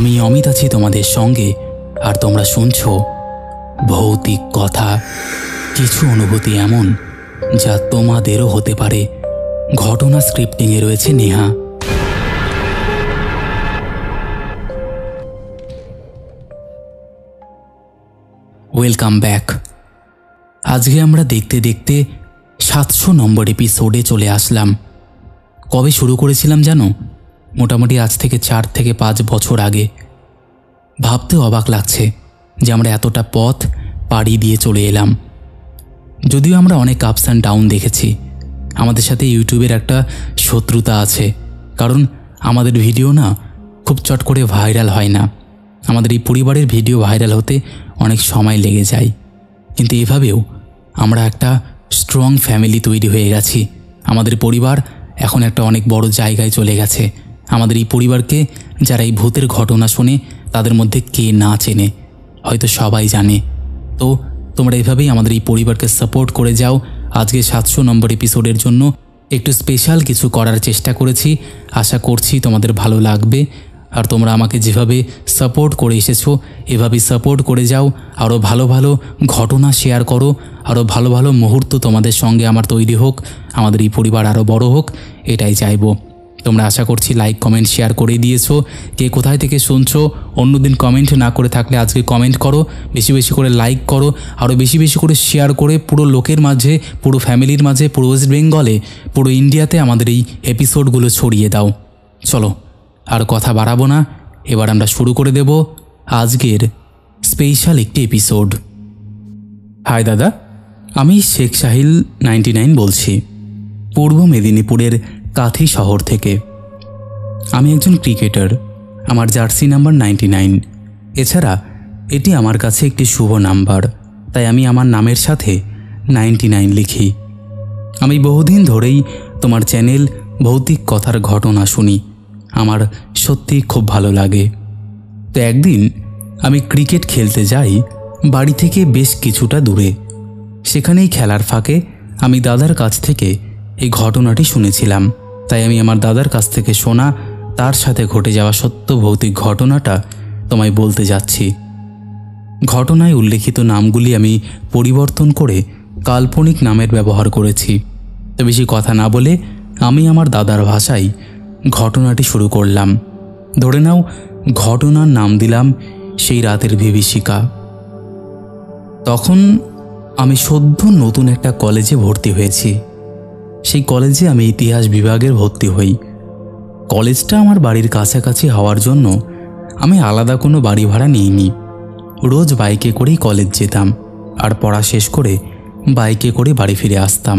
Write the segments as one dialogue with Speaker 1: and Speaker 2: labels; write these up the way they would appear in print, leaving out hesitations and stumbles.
Speaker 1: আমি অমিত আছি তোমাদের সঙ্গে, আর তোমরা শুনছো ভৌতিক কথা। কিছু অনুভূতি এমন যা তোমাদেরও হতে পারে। ঘটনা স্ক্রিপ্টিংয়ে রয়েছে নেহা। Welcome back. আজকে আমরা দেখতে দেখতে 700 নম্বর এপিসোডে চলে আসলাম। কবে শুরু করেছিলাম জানো? মোটামুটি আজ থেকে 4 থেকে 5 বছর আগে। ভাবতে অবাক লাগছে যে আমরা এতটা পথ পাড়ি দিয়ে চলে এলাম। যদিও আমরা অনেক আপস অ্যান্ড ডাউন দেখেছি। আমাদের সাথে ইউটিউবের একটা শত্রুতা আছে, কারণ আমাদের ভিডিও না খুব চট করে ভাইরাল হয় না। আমাদের এই পরিবারের ভিডিও ভাইরাল হতে অনেক সময় লেগে যায়। কিন্তু এভাবেও আমরা একটা স্ট্রং ফ্যামিলি তৈরি হয়ে গেছি। আমাদের পরিবার এখন একটা অনেক বড় জায়গায় চলে গেছে। আমাদের এই পরিবারকে যারা এই ভূতের ঘটনা শোনে তাদের মধ্যে কে না চেনে? হয়তো সবাই জানে। তো তোমরা এভাবেই আমাদের এই পরিবারকে সাপোর্ট করে যাও। আজকে 700 নম্বর এপিসোডের জন্য একটু স্পেশাল কিছু করার চেষ্টা করেছি। আশা করছি তোমাদের ভালো লাগবে। আর তোমরা আমাকে যেভাবে সাপোর্ট করে এসেছো এভাবেই সাপোর্ট করে যাও। আরও ভালো ভালো ঘটনা শেয়ার করো, আরও ভালো ভালো মুহূর্ত তোমাদের সঙ্গে আমার তৈরি হোক, আমাদের এই পরিবার আরও বড় হোক, এটাই চাইবো। তোমরা আশা করছি লাইক কমেন্ট শেয়ার করে দিয়েছো। কে কোথায় থেকে শুনছো অন্যদিন কমেন্ট না করে থাকলে আজকে কমেন্ট করো, বেশি বেশি করে লাইক করো, আরও বেশি বেশি করে শেয়ার করে পুরো লোকের মাঝে, পুরো ফ্যামিলির মাঝে, পুরো ওয়েস্ট বেঙ্গলে, পুরো ইন্ডিয়াতে আমাদের এই এপিসোডগুলো ছড়িয়ে দাও। চলো আর কথা বাড়াবো না, এবার আমরা শুরু করে দেব আজকের স্পেশাল একটি এপিসোড। হাই দাদা, আমি শেখ সাহিল 99 বলছি, পূর্ব মেদিনীপুরের কাথি শহর থেকে। আমি একজন ক্রিকেটার। আমার জার্সি নাম্বার 99। এছাড়া এটি আমার কাছে একটি শুভ নাম্বার, তাই আমি আমার নামের সাথে 99 লিখি। আমি বহুদিন ধরেই তোমার চ্যানেল ভৌতিক কথার ঘটনা শুনি। আমার সত্যি খুব ভালো লাগে। তো একদিন আমি ক্রিকেট খেলতে যাই বাড়ি থেকে বেশ কিছুটা দূরে। সেখানেই খেলার ফাঁকে আমি দাদার কাছ থেকে এই ঘটনাটি শুনেছিলাম। তাই আমি আমার দাদার কাছ থেকে শোনা তার সাথে ঘটে যাওয়া সত্য ভৌতিক ঘটনাটা তোমায় বলতে যাচ্ছি। ঘটনায় উল্লেখিত নামগুলি আমি পরিবর্তন করে কাল্পনিক নামের ব্যবহার করেছি। তো বেশি কথা না বলে আমি আমার দাদার ভাষায় ঘটনাটি শুরু করলাম। ধরে নাও ঘটনার নাম দিলাম সেই রাতের বিভীষিকা। তখন আমি সদ্য নতুন একটা কলেজে ভর্তি হয়েছি। সেই কলেজে আমি ইতিহাস বিভাগের ভর্তি হই। কলেজটা আমার বাড়ির কাছাকাছি হওয়ার জন্য আমি আলাদা কোনো বাড়ি ভাড়া নিইনি। রোজ বাইকে করেই কলেজ যেতাম, আর পড়া শেষ করে বাইকে করে বাড়ি ফিরে আসতাম।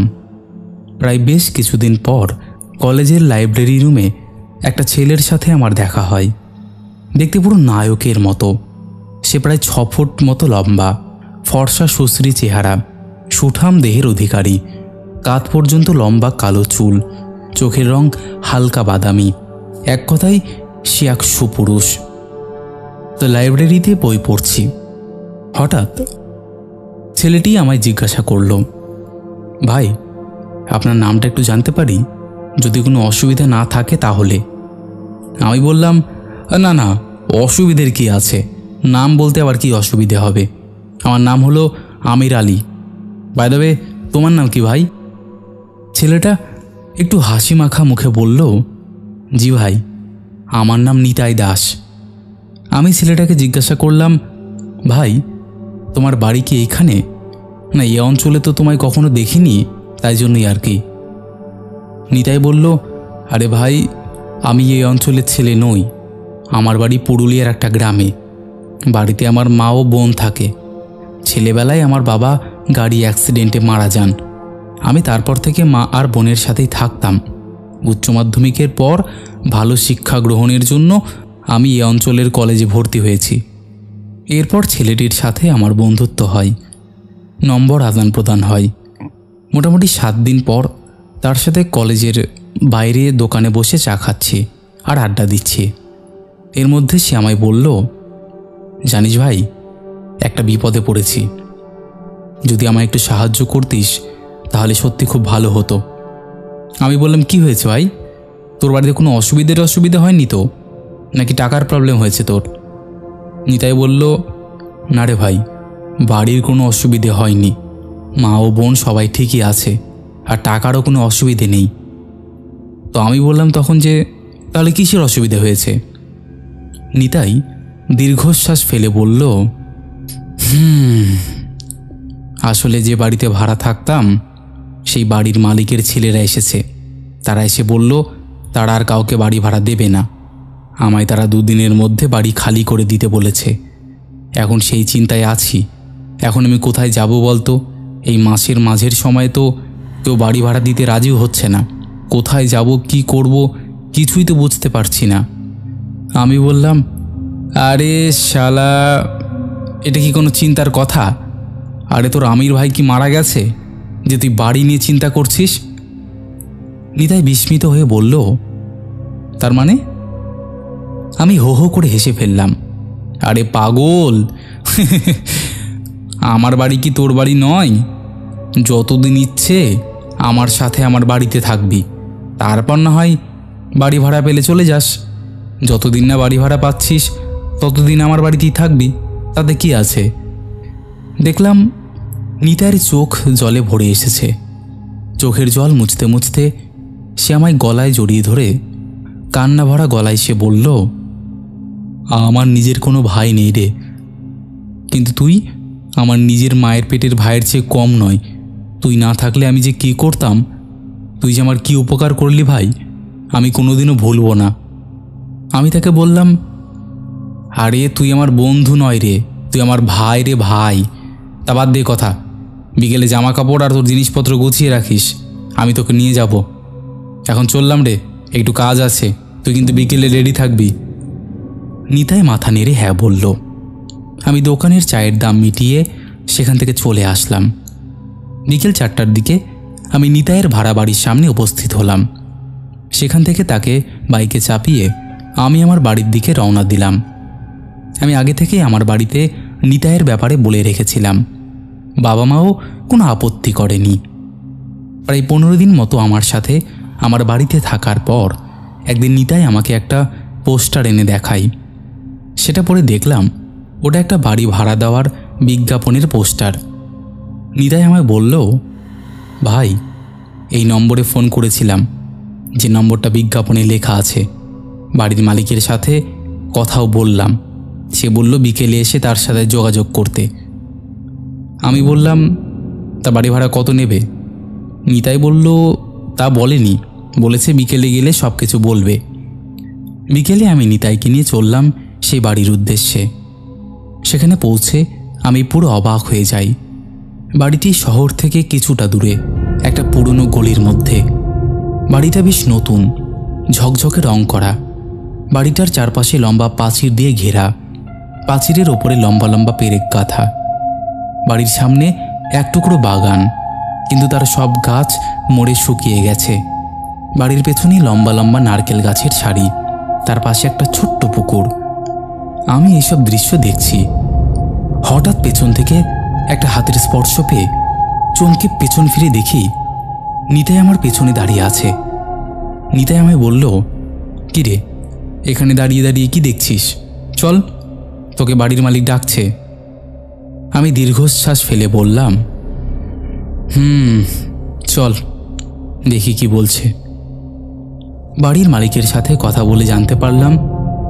Speaker 1: প্রায় বেশ কিছুদিন পর কলেজের লাইব্রেরি রুমে একটা ছেলের সাথে আমার দেখা হয়। দেখতে পুরো নায়কের মতো। সে প্রায় 6 ফুট মতো লম্বা, ফর্সা সুশ্রী চেহারা, সুঠাম দেহের অধিকারী, কাঁধ পর্যন্ত লম্বা কালো চুল, চোখের রং হালকা বাদামি। এক কথায় সে এক সুপুরুষ। তো লাইব্রেরিতে বই পড়ছি। হঠাৎ ছেলেটি আমায় জিজ্ঞাসা করল, ভাই আপনার নামটা একটু জানতে পারি? যদি কোনো অসুবিধা না থাকে তাহলে। আমি বললাম, না না, অসুবিধের কি আছে, নাম বলতে আবার কি অসুবিধে হবে? আমার নাম হলো আমির আলী। বাই দ্য ওয়ে, তোমার নাম কি ভাই? ছেলেটা একটু হাসি মাখা মুখে বলল, জি ভাই, আমার নাম নিতাই দাস। আমি ছেলেটাকে জিজ্ঞাসা করলাম, ভাই তোমার বাড়ি কি এইখানে? না, এই অঞ্চলে তো তোমায় কখনো দেখিনি, তাই জন্যই আর কি। নিতাই বলল, আরে ভাই, আমি এই অঞ্চলের ছেলে নই। আমার বাড়ি পুরুলিয়ার একটা গ্রামে। বাড়িতে আমার মা ও বোন থাকে। ছেলেবেলায় আমার বাবা গাড়ি অ্যাক্সিডেন্টে মারা যান। আমি তারপর থেকে মা আর বোনের সাথেই থাকতাম। উচ্চ মাধ্যমিকের পর ভালো শিক্ষা গ্রহণের জন্য আমি এই অঞ্চলের কলেজে ভর্তি হয়েছি। এরপর ছেলেটির সাথে আমার বন্ধুত্ব হয়, নম্বর আদান প্রদান হয়। মোটামুটি 7 দিন পর তার সাথে কলেজের বাইরে দোকানে বসে চা খাচ্ছি আর আড্ডা দিচ্ছি। এর মধ্যে সে আমায় বলল, জানিস ভাই, একটা বিপদে পড়েছি। যদি আমায় একটু সাহায্য করতিস তাহলে সত্যি খুব ভালো হতো। আমি বললাম, কি হয়েছে ভাই? তোর বাড়িতে কোনো অসুবিধা হয়নি তো? নাকি টাকার প্রবলেম হয়েছে তোর? নিতাই বলল, না রে ভাই, বাড়ির কোনো অসুবিধে হয়নি, মা ও বোন সবাই ঠিকই আছে, আর টাকারও কোনো অসুবিধে নেই। তো আমি বললাম তখন যে, তাহলে কিসের অসুবিধা হয়েছে? নিতাই দীর্ঘশ্বাস ফেলে বলল, আসলে যে বাড়িতে ভাড়া থাকতাম সেই বাড়ির মালিকের ছেলেরা এসেছে। তারা এসে বলল তারা আর কাউকে বাড়ি ভাড়া দেবে না, আমায় তারা 2 দিনের মধ্যে বাড়ি খালি করে দিতে বলেছে। এখন সেই চিন্তায় আছি, এখন আমি কোথায় যাব বলতো? এই মাসের মাঝের সময় তো কেউ বাড়ি ভাড়া দিতে রাজিও হচ্ছে না। কোথায় যাব, কি করব, কিছুই তো বুঝতে পারছি না। আমি বললাম, আরে শালা, এটা কি কোনো চিন্তার কথা? আরে তোর আমির ভাই কি মারা গেছে যে তুই বাড়ি নিয়ে চিন্তা করছিস? নিতাই বিস্মিত হয়ে বলল, তার মানে? আমি হো হো করে হেসে ফেললাম। আরে পাগল, আমার বাড়ি কি তোর বাড়ি নয়? যতদিন ইচ্ছে আমার সাথে আমার বাড়িতে থাকবি, তারপর না হয় বাড়ি ভাড়া পেলে চলে যাস। যতদিন না বাড়ি ভাড়া পাচ্ছিস ততদিন আমার বাড়িতেই থাকবি, তাতে কি আছে? দেখলাম নিতাইয়ের চোখ জলে ভরে এসেছে। চোখের জল মুছতে মুছতে সে আমায় গলায় জড়িয়ে ধরে কান্না ভরা গলায় সে বলল, আমার নিজের কোনো ভাই নেই রে, কিন্তু তুই আমার নিজের মায়ের পেটের ভাইয়ের চেয়ে কম নয়। তুই না থাকলে আমি যে কী করতাম, তুই যে আমার কী উপকার করলি ভাই, আমি কোনোদিনও ভুলবো না। আমি তাকে বললাম, আরে তুই আমার বন্ধু নয় রে, তুই আমার ভাই রে ভাই। তা বাদ দে কথা, বিকেলে জামা কাপড় আর তোর জিনিসপত্র গুছিয়ে রাখিস, আমি তোকে নিয়ে যাব। এখন চললাম রে, একটু কাজ আছে, তুই কিন্তু বিকেলে রেডি থাকবি। নিতাই মাথা নেড়ে হ্যাঁ বলল। আমি দোকানের চায়ের দাম মিটিয়ে সেখান থেকে চলে আসলাম। বিকেল 4টার দিকে আমি নিতাইয়ের ভাড়া বাড়ির সামনে উপস্থিত হলাম। সেখান থেকে তাকে বাইকে চাপিয়ে আমি আমার বাড়ির দিকে রওনা দিলাম। আমি আগে থেকেই আমার বাড়িতে নিতাইয়ের ব্যাপারে বলে রেখেছিলাম, বাবা মাও কোনো আপত্তি করেনি। প্রায় 15 দিন মতো আমার সাথে আমার বাড়িতে থাকার পর একদিন নিতাই আমাকে একটা পোস্টার এনে দেখায়। সেটা পড়ে দেখলাম ওটা একটা বাড়ি ভাড়া দেওয়ার বিজ্ঞাপনের পোস্টার। নিতাই আমায় বলল, ভাই, এই নম্বরে ফোন করেছিলাম, যে নম্বরটা বিজ্ঞাপনে লেখা আছে। বাড়ির মালিকের সাথে কথাও বললাম, সে বলল বিকেলে এসে তার সাথে যোগাযোগ করতে। আমি বললাম, তা বাড়ি ভাড়া কত নেবে? নিতাই বলল, তা বলেনি, বলেছে বিকেলে গেলে সব কিছু বলবে। বিকেলে আমি নিতাইকে নিয়ে চললাম সেই বাড়ির উদ্দেশ্যে। সেখানে পৌঁছে আমি পুরো অবাক হয়ে যাই। বাড়িটি শহর থেকে কিছুটা দূরে একটা পুরনো গলির মধ্যে। বাড়িটা বেশ নতুন, ঝকঝকে রং করা। বাড়িটার চারপাশে লম্বা প্রাচীর দিয়ে ঘেরা, প্রাচীরের ওপরে লম্বা লম্বা পেরেক গাঁথা। বাড়ির সামনে এক টুকরো বাগান, কিন্তু তার সব গাছ মরে শুকিয়ে গেছে। বাড়ির পেছনে লম্বা লম্বা নারকেল গাছের সারি, তার পাশে একটা ছোট্ট পুকুর। আমি এইসব দৃশ্য দেখছি, হঠাৎ পেছন থেকে একটা হাতের স্পর্শ পেয়ে চমকে পেছন ফিরে দেখি নিতাই আমার পেছনে দাঁড়িয়ে আছে। নিতাই আমায় বলল, কি রে, এখানে দাঁড়িয়ে দাঁড়িয়ে কি দেখছিস? চল, তোকে বাড়ির মালিক ডাকছে। আমি দীর্ঘশ্বাস ফেলে বললাম, চল, দেখি কি বলছে। বাড়ির মালিকের সাথে কথা বলে জানতে পারলাম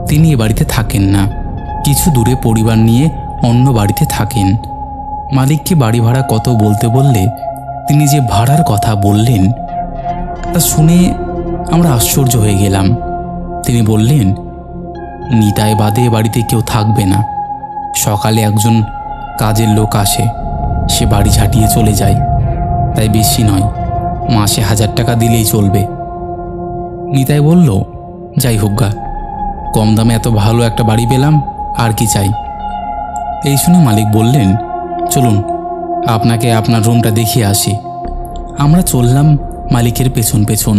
Speaker 1: তিনি এ বাড়িতে থাকেন না, কিছু দূরে পরিবার নিয়ে অন্য বাড়িতে থাকেন। মালিককে বাড়ি ভাড়া কত বলতে বললে তিনি যে ভাড়ার কথা বললেন তা শুনে আমরা আশ্চর্য হয়ে গেলাম। তিনি বললেন, নিতাই বাদে বাড়িতে কেউ থাকবে না। সকালে একজন কাজের লোক আসে, সে বাড়ি ঝাঁটিয়ে চলে যায়, তাই বেশি নয়, মাসে 1000 টাকা দিলেই চলবে। নিতাই বলল, যাই হোক গা, কম দামে এত ভালো একটা বাড়ি পেলাম, আর কি চাই। এই শুনে মালিক বললেন, চলুন আপনাকে আপনার রুমটা দেখিয়ে আসি। আমরা চললাম মালিকের পেছন পেছন।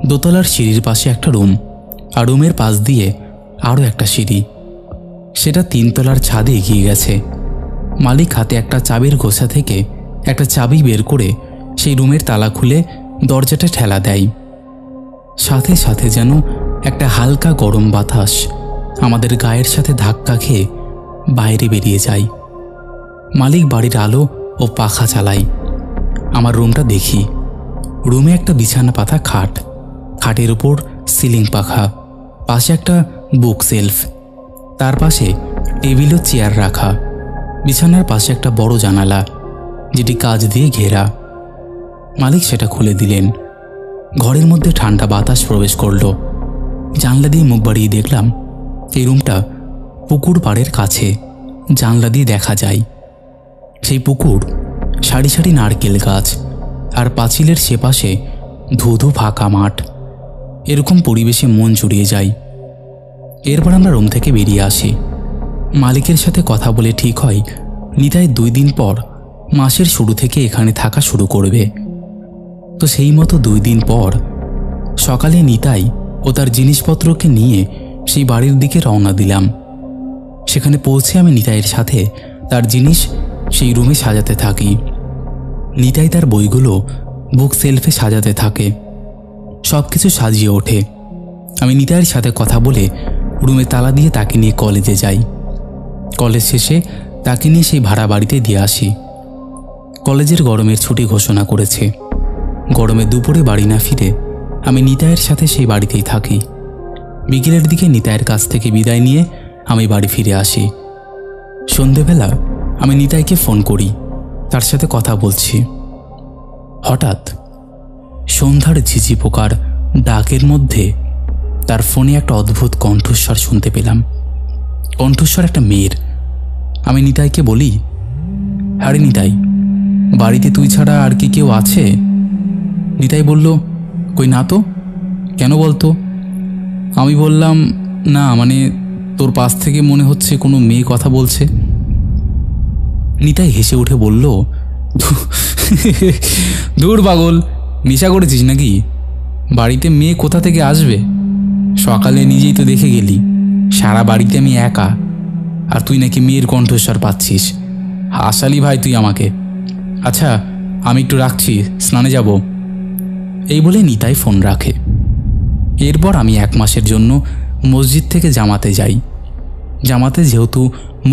Speaker 1: দোতলার সিঁড়ির পাশে একটা রুম, আর রুমের পাশ দিয়ে আরও একটা সিঁড়ি, সেটা 3 তলার ছাদে এগিয়ে গেছে। মালিক হাতে একটা চাবির গোছা থেকে একটা চাবি বের করে সেই রুমের তালা খুলে দরজাটা ঠেলা দেয়। সাথে সাথে যেন একটা হালকা গরম বাতাস আমাদের গায়ের সাথে ধাক্কা খেয়ে বাইরে বেরিয়ে যায়। মালিক বাড়ির আলো ও পাখা চালায়। আমার রুমটা দেখি। রুমে একটা বিছানা পাতা খাট, খাটের উপর সিলিং পাখা, পাশে একটা বুক সেলফ, তার পাশে টেবিল ও চেয়ার রাখা। বিছানার পাশে একটা বড় জানালা, যেটি কাঁচ দিয়ে ঘেরা। মালিক সেটা খুলে দিলেন। ঘরের মধ্যে ঠান্ডা বাতাস প্রবেশ করল। জানলা দিয়ে মুখ বাড়িয়ে দেখলাম এই রুমটা পুকুর পাড়ের কাছে। জানলা দিয়ে দেখা যায় সেই পুকুর, সারি সারি নারকেল গাছ, আর পাঁচিলের সেপাশে ধুধু ফাঁকা মাঠ। এরকম পরিবেশে মন জুড়িয়ে যায়। এরপর আমরা রুম থেকে বেরিয়ে আসি। মালিকের সাথে কথা বলে ঠিক হয় নিতাই 2 দিন পর মাসের শুরু থেকে এখানে থাকা শুরু করবে। তো সেই মতো 2 দিন পর সকালে নিতাই ও তার জিনিসপত্রকে নিয়ে সেই বাড়ির দিকে রওনা দিলাম। সেখানে পৌঁছে আমি নিতাইয়ের সাথে তার জিনিস সেই রুমে সাজাতে থাকি। নিতাই তার বইগুলো বুক সেলফে সাজাতে থাকে। সব কিছু সাজিয়ে ওঠে। আমি নিতাইয়ের সাথে কথা বলে রুমে তালা দিয়ে তাকে নিয়ে কলেজে যাই। কলেজ শেষে তাকে নিয়ে সেই ভাড়া বাড়িতে দিয়ে আসি। কলেজের গরমের ছুটি ঘোষণা করেছে। গরমে দুপুরে বাড়ি না ফিরে আমি নিতাইয়ের সাথে সেই বাড়িতেই থাকি। বিকেলের দিকে নিতাইয়ের কাছ থেকে বিদায় নিয়ে আমি বাড়ি ফিরে আসি। সন্ধেবেলা আমি নিতাইকে ফোন করি, তার সাথে কথা বলছি। হঠাৎ সন্ধ্যার ঝিঝি পোকার ডাকের মধ্যে তার ফোনে একটা অদ্ভুত কণ্ঠস্বর শুনতে পেলাম। কণ্ঠস্বর একটা মেয়ের। আমি নিতাইকে বলি, আরে নিতাই, বাড়িতে তুই ছাড়া আর কি কেউ আছে? নিতাই বলল, কই না তো, কেন বলতো? আমি বললাম, না মানে তোর পাশ থেকে মনে হচ্ছে কোনো মেয়ে কথা বলছে। নিতাই হেসে উঠে বলল, দূর পাগল, নেশা করেছিস নাকি? বাড়িতে মেয়ে কোথা থেকে আসবে? সকালে নিজেই তো দেখে গেলি সারা বাড়িতে আমি একা, আর তুই নাকি মেয়ের কণ্ঠস্বর পাচ্ছিস। হাসালি ভাই তুই আমাকে। আচ্ছা আমি একটু রাখছি, স্নানে যাব। এই বলে নিতাই ফোন রাখে। এরপর আমি 1 মাসের জন্য মসজিদ থেকে জামাতে যাই। জামাতে যেহেতু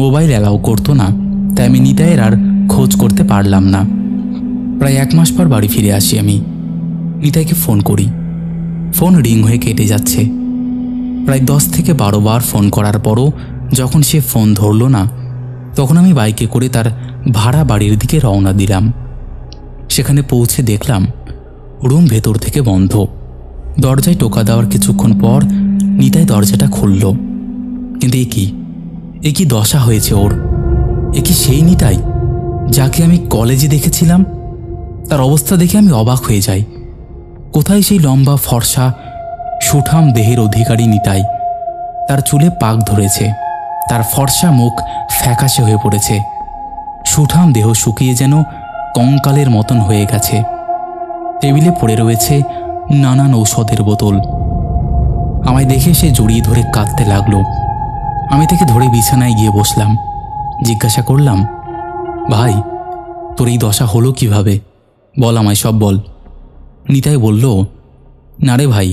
Speaker 1: মোবাইল অ্যালাউ করতো না, তাই আমি নিতাইয়ের আর খোঁজ করতে পারলাম না। প্রায় 1 মাস পর বাড়ি ফিরে আসি আমি। নিতাইকে ফোন করি, ফোন রিং হয়ে কেটে যাচ্ছে। প্রায় 10 থেকে 12 বার ফোন করার পরও যখন সে ফোন ধরল না, তখন আমি বাইকে করে তার ভাড়া বাড়ির দিকে রওনা দিলাম। সেখানে পৌঁছে দেখলাম রুম ভেতর থেকে বন্ধ। দরজায় টোকা দেওয়ার কিছুক্ষণ পর নিতাই দরজাটা খুলল। কিন্তু এ কি দশা হয়েছে ওর? এ কি সেই নিতাই যাকে আমি কলেজে দেখেছিলাম? তার অবস্থা দেখে আমি অবাক হয়ে যাই। কোথায় সেই লম্বা ফর্সা সুঠাম দেহের অধিকারী নিতাই? তার চুলে পাক ধরেছে, তার ফর্সা মুখ ফ্যাকাশে হয়ে পড়েছে, সুঠাম দেহ শুকিয়ে যেন কঙ্কালের মতন হয়ে গেছে। টেবিলে পড়ে রয়েছে নানান ঔষধের বোতল। আমায় দেখে সে জড়িয়ে ধরে কাঁদতে লাগলো। আমি তাকে ধরে বিছানায় গিয়ে বসলাম। জিজ্ঞাসা করলাম, ভাই তোর এই দশা হলো কিভাবে? বল, আমায় সব বল। নিতাই বলল, না রে ভাই,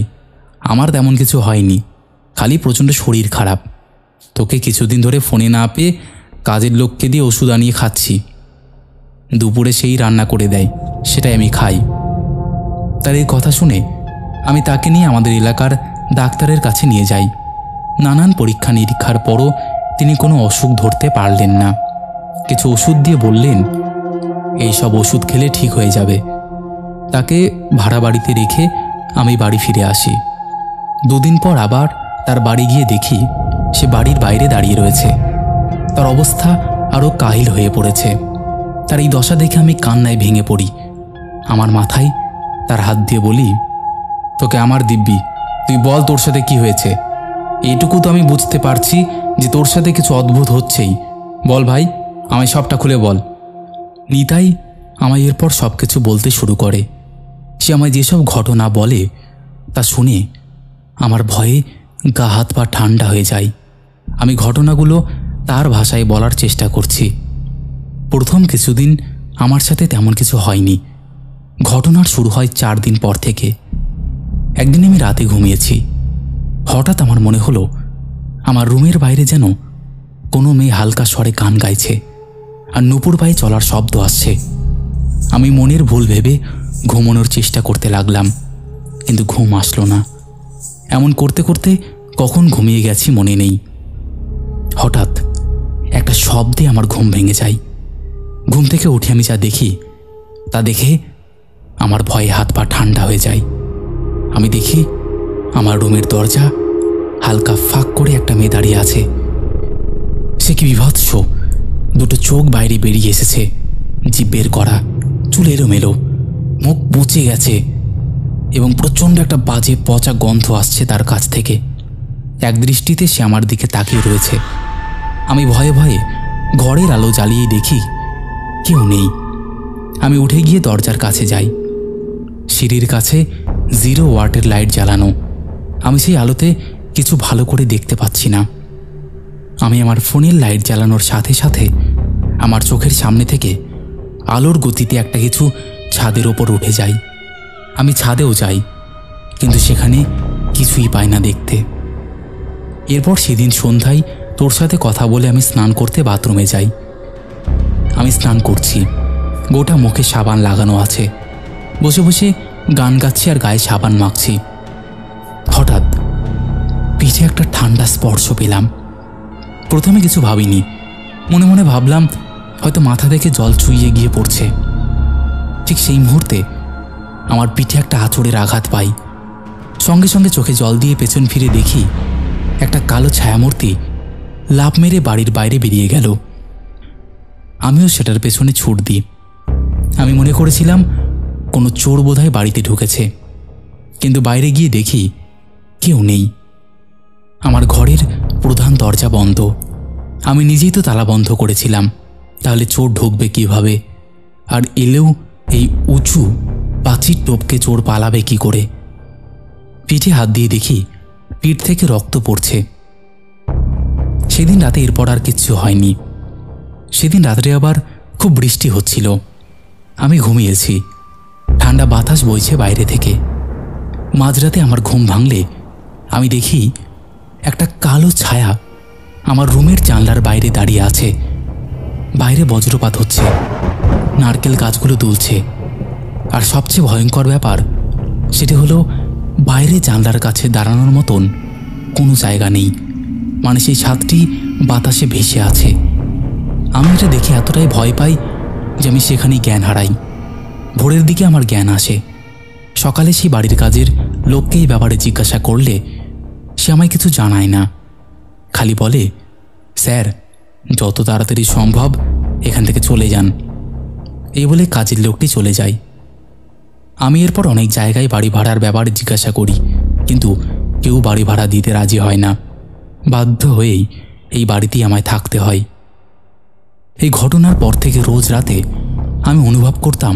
Speaker 1: আমার তেমন কিছু হয়নি, খালি প্রচণ্ড শরীর খারাপ। তোকে কিছুদিন ধরে ফোনে না পেয়ে কাজের লোককে দিয়ে ওষুধ আনিয়ে খাচ্ছি। দুপুরে সেই রান্না করে দেয়, সেটাই আমি খাই। তার এই কথা শুনে আমি তাকে নিয়ে আমাদের এলাকার ডাক্তারের কাছে নিয়ে যাই। নানান পরীক্ষা নিরীক্ষার পরও তিনি কোনো অসুখ ধরতে পারলেন না। কিছু ওষুধ দিয়ে বললেন, এই সব ওষুধ খেলে ঠিক হয়ে যাবে। তাকে ভাড়া বাড়িতে রেখে আমি বাড়ি ফিরে আসি। 2 দিন পর আবার তার বাড়ি গিয়ে দেখি সে বাড়ির বাইরে দাঁড়িয়ে রয়েছে। তার অবস্থা আরও কাহিল হয়ে পড়েছে। তার এই দশা দেখে আমি কান্নায় ভেঙে পড়ি। আমার মাথায় তার হাত দিয়ে বলি, তোকে আমার দিব্যি, তুই বল তোর সাথে কি হয়েছে? এইটুকু তো আমি বুঝতে পারছি যে তোর সাথে কিছু অদ্ভুত হচ্ছেই। বল ভাই, আমায় সবটা খুলে বল। নিতাই আমায় এরপর সব কিছু বলতে শুরু করে। সে আমায় যেসব ঘটনা বলে তা শুনে আমার ভয়ে গা হাত পা ঠান্ডা হয়ে যায়। আমি ঘটনাগুলো তার ভাষায় বলার চেষ্টা করছি। প্রথম কিছুদিন আমার সাথে তেমন কিছু হয়নি। ঘটনার শুরু হয় 4 দিন পর থেকে। একদিন আমি রাতে ঘুমিয়েছি। হঠাৎ আমার মনে হলো আমার রুমের বাইরে যেন কোনো মেয়ে হালকা স্বরে গান গাইছে আর নুপুর পায়ে চলার শব্দ আসছে। আমি মনের ভুল ভেবে ঘুমানোর চেষ্টা করতে লাগলাম, কিন্তু ঘুম আসলো না। এমন করতে করতে কখন ঘুমিয়ে গেছি মনে নেই। হঠাৎ একটা শব্দে আমার ঘুম ভেঙে যায়। ঘুম থেকে উঠে আমি যা দেখি তা দেখে আমার ভয়ে হাত পা ঠান্ডা হয়ে যায়। আমি দেখি আমার রুমের দরজা হালকা ফাঁক করে একটা মেয়ে দাঁড়িয়ে আছে। সে কি বিভৎস! দুটো চোখ বাইরে বেরিয়ে এসেছে, জিভ বের করা, চুল এলোমেলো, মুখ বুঁচে গেছে এবং প্রচণ্ড একটা বাজে পচা গন্ধ আসছে তার কাছ থেকে। এক দৃষ্টিতে সে আমার দিকে তাকিয়ে রয়েছে। আমি ভয়ে ভয়ে ঘরের আলো জ্বালিয়ে দেখি কেউ নেই। আমি উঠে গিয়ে দরজার কাছে যাই। সিঁড়ির কাছে 0 ওয়াটের লাইট জ্বালানো। আমি সেই আলোতে কিছু ভালো করে দেখতে পাচ্ছি না। আমি আমার ফোনের লাইট জ্বালানোর সাথে সাথে আমার চোখের সামনে থেকে আলোর গতিতে একটা কিছু ছাদের ওপর উঠে যাই। আমি ছাদেও যাই, কিন্তু সেখানে কিছুই পাই না দেখতে। এরপর সেদিন সন্ধ্যায় তোর সাথে কথা বলে আমি স্নান করতে বাথরুমে যাই। আমি স্নান করছি, গোটা মুখে সাবান লাগানো আছে, বসে বসে গান গাচ্ছি আর গায়ে সাবান মাখছি। হঠাৎ পিঠে একটা ঠান্ডা স্পর্শ পেলাম। প্রথমে কিছু ভাবিনি, মনে মনে ভাবলাম হয়তো মাথা থেকে জল চুইয়ে গিয়ে পড়ছে। ঠিক সেই মুহূর্তে আমার পিঠে একটা আঁচড়ের আঘাত পাই। সঙ্গে সঙ্গে চোখে জল দিয়ে পেছন ফিরে দেখি একটা কালো ছায়ামূর্তি লাফ মেরে বাড়ির বাইরে বেরিয়ে গেল। আমিও সেটার পেছনে ছুট দিই। আমি মনে করেছিলাম কোনো চোর বোধহয় বাড়িতে ঢুকেছে, কিন্তু বাইরে গিয়ে দেখি কেউ নেই। আমার ঘরের প্রধান দরজা বন্ধ। আমি নিজেই তো তালা বন্ধ করেছিলাম, তাহলে চোর ঢুকবে কিভাবে? আর এলেও এই উঁচু পাঁচির টপকে চোর পালাবে কি করে? পিঠে হাত দিয়ে দেখি পিঠ থেকে রক্ত পড়ছে। সেদিন রাতে এরপর আর কিচ্ছু হয়নি। সেদিন রাত্রে আবার খুব বৃষ্টি হচ্ছিল। আমি ঘুমিয়েছি, ঠান্ডা বাতাস বইছে বাইরে থেকে। মাঝরাতে আমার ঘুম ভাঙলে আমি দেখি একটা কালো ছায়া আমার রুমের জানলার বাইরে দাঁড়িয়ে আছে। বাইরে বজ্রপাত হচ্ছে, নারকেল গাছগুলো দুলছে, আর সবচেয়ে ভয়ঙ্কর ব্যাপার সেটি হলো বাইরে জানলার কাছে দাঁড়ানোর মতন কোনো জায়গা নেই। মানে সেই ছাদটি বাতাসে ভেসে আছে। আমি এটা দেখে এতটাই ভয় পাই যে আমি সেখানেই জ্ঞান হারাই। ভোরের দিকে আমার জ্ঞান আসে। সকালে সেই বাড়ির কাজের লোককে এই ব্যাপারে জিজ্ঞাসা করলে সে আমায় কিছু জানায় না, খালি বলে, স্যার যত তাড়াতাড়ি সম্ভব এখান থেকে চলে যান। এই বলে কাজের লোকটি চলে যায়। আমি এরপর অনেক জায়গায় বাড়ি ভাড়ার ব্যাপারে জিজ্ঞাসা করি, কিন্তু কেউ বাড়ি ভাড়া দিতে রাজি হয় না। বাধ্য হয়েই এই বাড়িতেই আমায় থাকতে হয়। এই ঘটনার পর থেকে রোজ রাতে আমি অনুভব করতাম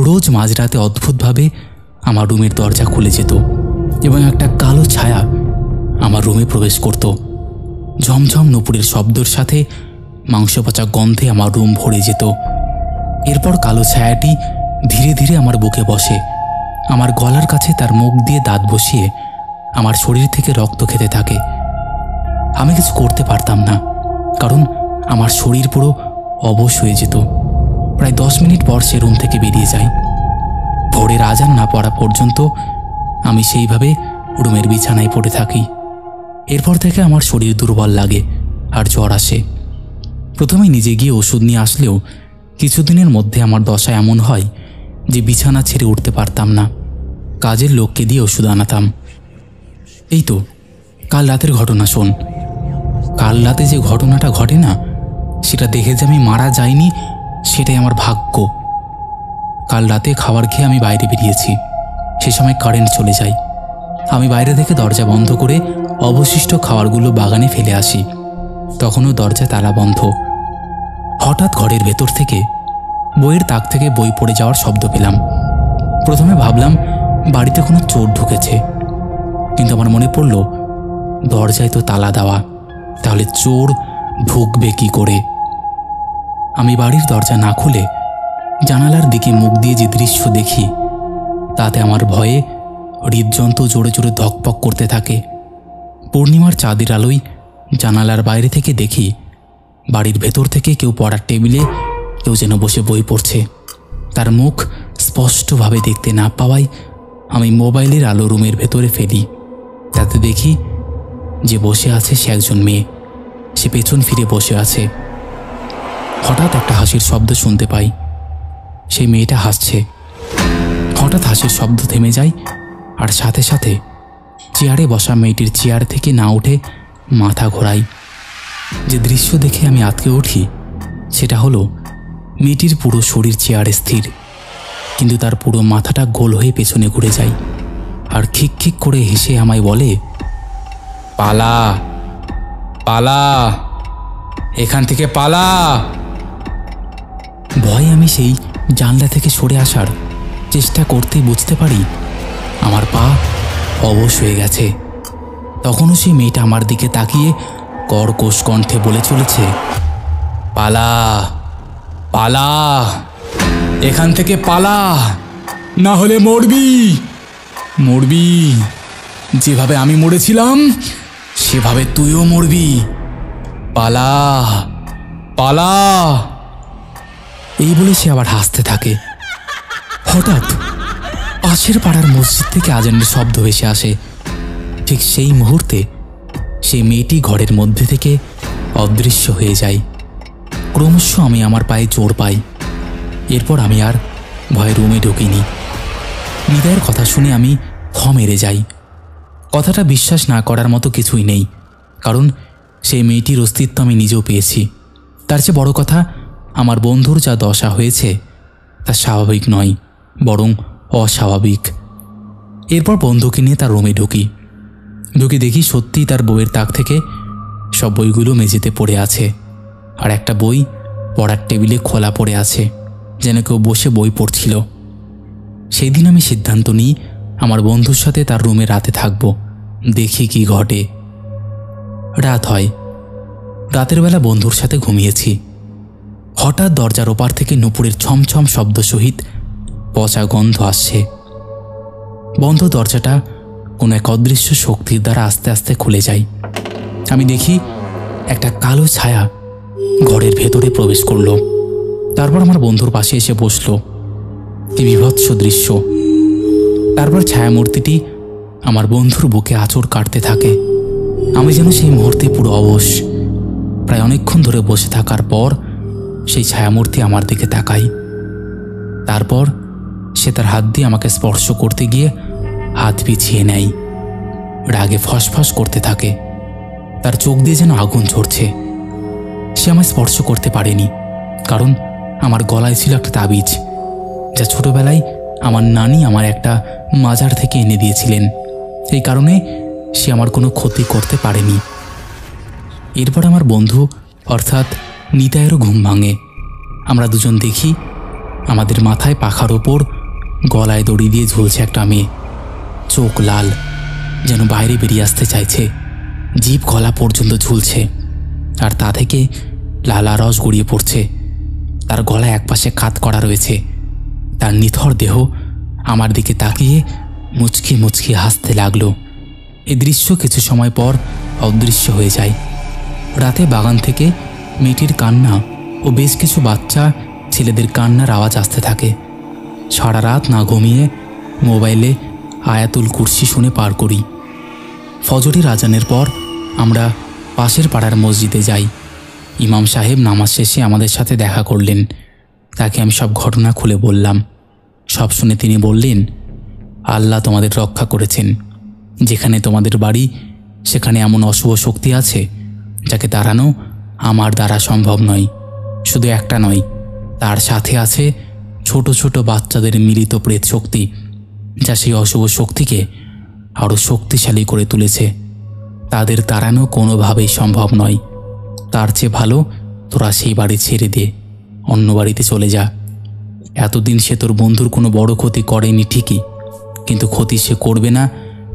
Speaker 1: রোজ মাঝরাতে অদ্ভুতভাবে আমার রুমের দরজা খুলে যেত এবং একটা কালো ছায়া আমার রুমে প্রবেশ করত। ঝমঝম নুপুরের শব্দের সাথে মাংস পচা গন্ধে আমার রুম ভরে যেত। এরপর কালো ছায়াটি ধীরে ধীরে আমার বুকে বসে। আমার গলার কাছে তার মুখ দিয়ে দাঁত বসিয়ে আমার শরীর থেকে রক্ত খেতে থাকে। আমি কিছু করতে পারতাম না, কারণ আমার শরীর পুরো অবশ হয়ে যেত। প্রায় 10 মিনিট পর সে রুম থেকে বেরিয়ে যায়। ভোরের আজান না পড়া পর্যন্ত আমি সেইভাবে রুমের বিছানায় পড়ে থাকি। এরপর থেকে আমার শরীর দুর্বল লাগে আর জ্বর আসে। প্রথমে নিজে গিয়ে ওষুধ নিয়ে আসলেও কিছুদিনের মধ্যে আমার দশা এমন হয় যে বিছানা ছেড়ে উঠতে পারতাম না। কাজের লোককে দিয়ে ওষুধ আনাতাম। এই তো কাল রাতের ঘটনা শোন। কাল রাতে যে ঘটনাটা ঘটে না, সেটা দেখে যে আমি মারা যাইনি সেটাই আমার ভাগ্য। কাল রাতে খাবার খেয়ে আমি বাইরে বেরিয়েছি। সে সময় কারেন্ট চলে যায়। আমি বাইরে থেকে দরজা বন্ধ করে অবশিষ্ট খাবারগুলো বাগানে ফেলে আসি। তখনও দরজা তালা বন্ধ। হঠাৎ ঘরের ভেতর থেকে বইয়ের তাক থেকে বই পড়ে যাওয়ার শব্দ পেলাম। প্রথমে ভাবলাম বাড়িতে কোনো চোর ঢুকেছে, কিন্তু আমার মনে পড়ল দরজায় তো তালা দেওয়া, তাহলে চোর ঢুকবে কি করে? আমি বাড়ির দরজা না খুলে জানালার দিকে মুখ দিয়ে যে দৃশ্য দেখি, তাতে আমার ভয়ে হৃদযন্ত্র জোরে জোরে ধকপক করতে থাকে। পূর্ণিমার চাঁদের আলোয় জানালার বাইরে থেকে দেখি বাড়ির ভেতর থেকে কেউ পড়ার টেবিলে কেউ যেন বসে বই পড়ছে। তার মুখ স্পষ্টভাবে দেখতে না পাওয়ায় আমি মোবাইলের আলো রুমের ভেতরে ফেলি। তাতে দেখি যে বসে আছে সে একজন মেয়ে। সে পেছন ফিরে বসে আছে। হঠাৎ একটা হাসির শব্দ শুনতে পাই। সেই মেয়েটা হাসছে। হঠাৎ হাসির শব্দ থেমে যায়, আর সাথে সাথে চেয়ারে বসা মেয়েটির চেয়ার থেকে না উঠে মাথা ঘোরাই। যে দৃশ্য দেখে আমি আঁতকে উঠি সেটা হলো মেয়েটির পুরো শরীর চেয়ারে স্থির, কিন্তু তার পুরো মাথাটা গোল হয়ে পেছনে ঘুরে যায় আর খিক খিক করে হেসে আমায় বলে, পালা পালা, এখান থেকে পালা। ভয়ে আমি সেই জানলা থেকে সরে আসার চেষ্টা করতেই বুঝতে পারি আমার পা অবশ হয়ে গেছে। তখনও সেই মেয়েটা আমার দিকে তাকিয়ে কর্কশ কণ্ঠে বলে চলেছে, পালা পালা, এখান থেকে পালা, না হলে মরবি মরবি। যেভাবে আমি মরেছিলাম সেভাবে তুইও মরবি। পালা পালা। এই বলে সে আবার হাসতে থাকে। হঠাৎ পাশের পাড়ার মসজিদ থেকে আজানের শব্দ ভেসে আসে। ঠিক সেই মুহূর্তে সেই মেয়েটি ঘরের মধ্যে থেকে অদৃশ্য হয়ে যায়। ক্রমশ আমি আমার পায়ে জোর পাই। এরপর আমি আর ভয়ে রুমে ঢুকিনি। নিতাইয়ের কথা শুনে আমি থ মেরে যাই। কথাটা বিশ্বাস না করার মতো কিছুই নেই, কারণ সেই মেয়েটির অস্তিত্ব আমি নিজেও পেয়েছি। তার চেয়ে বড় কথা, আমার বন্ধুর যা দশা হয়েছে তা স্বাভাবিক নয়, বরং অস্বাভাবিক। এরপর বন্ধুকে নিয়ে তার রুমে ঢুকি দেখি সত্যিই তার বইয়ের তাক থেকে সব বইগুলো মেঝেতে পড়ে আছে, আর একটা বই পড়ার টেবিলে খোলা পড়ে আছে, যেন কেউ বসে বই পড়ছিল। সেই দিন আমি সিদ্ধান্ত নিই আমার বন্ধুর সাথে তার রুমে রাতে থাকব, দেখি কি ঘটে। রাত হয়। রাতের বেলা বন্ধুর সাথে ঘুমিয়েছি। হঠাৎ দরজার ওপার থেকে নুপুরের ছমছম শব্দ সহিত পচা গন্ধ আসছে। বন্ধ দরজাটা কোনো এক অদৃশ্য শক্তির দ্বারা আস্তে আস্তে খুলে যায়। আমি দেখি একটা কালো ছায়া ঘরের ভেতরে প্রবেশ করল। তারপর আমার বন্ধুর পাশে এসে বসল। কি বিভৎস দৃশ্য! তারপর ছায়ামূর্তিটি আমার বন্ধুর বুকে আঁচড় কাটতে থাকে। আমি যেন সেই মুহূর্তে পুরো অবশ। প্রায় অনেকক্ষণ ধরে বসে থাকার পর সেই ছায়ামূর্তি আমার দিকে তাকায়। তারপর সে তার হাত দিয়ে আমাকে স্পর্শ করতে গিয়ে হাত পিছিয়ে নেয়। রাগে ফসফস করতে থাকে। তার চোখ দিয়ে যেন আগুন ঝরছে। সে আমায় স্পর্শ করতে পারেনি, কারণ আমার গলায় ছিল একটা তাবিজ, যা ছোটবেলায় আমার নানি আমার একটা মাজার থেকে এনে দিয়েছিলেন। এই কারণে সে আমার কোনো ক্ষতি করতে পারেনি। এরপর আমার বন্ধু অর্থাৎ নিতাইয়েরও ঘুম ভাঙে। আমরা দুজন দেখি আমাদের মাথায় পাখার ওপর গলায় দড়ি দিয়ে ঝুলছে একটা মেয়ে। চোখ লাল, যেন বাইরে বেরিয়ে আসতে চাইছে। জিভ গলা পর্যন্ত ঝুলছে, আর তা থেকে লালা রস গড়িয়ে পড়ছে। তার গলায় একপাশে কাত করা রয়েছে। তার নিথর দেহ আমার দিকে তাকিয়ে মুচকি মুচকি হাসতে লাগলো। এই দৃশ্য কিছু সময় পর অদৃশ্য হয়ে যায়। রাতে বাগান থেকে মেয়েটির কান্না ও বেশ কিছু বাচ্চা ছেলেদের কান্নার আওয়াজ আসতে থাকে। সারা রাত না ঘুমিয়ে মোবাইলে আয়াতুল কুরসি শুনে পার করি। ফজরের আজানের পর আমরা পাশের পাড়ার মসজিদে যাই। ইমাম সাহেব নামাজ শেষে আমাদের সাথে দেখা করলেন। তাকে আমি সব ঘটনা খুলে বললাম। সব শুনে তিনি বললেন, আল্লাহ তোমাদের রক্ষা করেছেন। যেখানে তোমাদের বাড়ি সেখানে এমন অশুভ শক্তি আছে যাকে তাড়ানো আমার দ্বারা সম্ভব নয়। শুধু একটা নয়, তার সাথে আছে ছোট ছোট বাচ্চাদের মিলিত প্রেত শক্তি, যা সেই অশুভ শক্তিকে আরও শক্তিশালী করে তুলেছে। তাদের তাড়ানো কোনোভাবেই সম্ভব নয়। তার চেয়ে ভালো তোরা সেই বাড়ি ছেড়ে দে, অন্য বাড়িতে চলে যা। এতদিন সে তোর বন্ধুর কোনো বড় ক্ষতি করেনি ঠিকই, কিন্তু ক্ষতি সে করবে না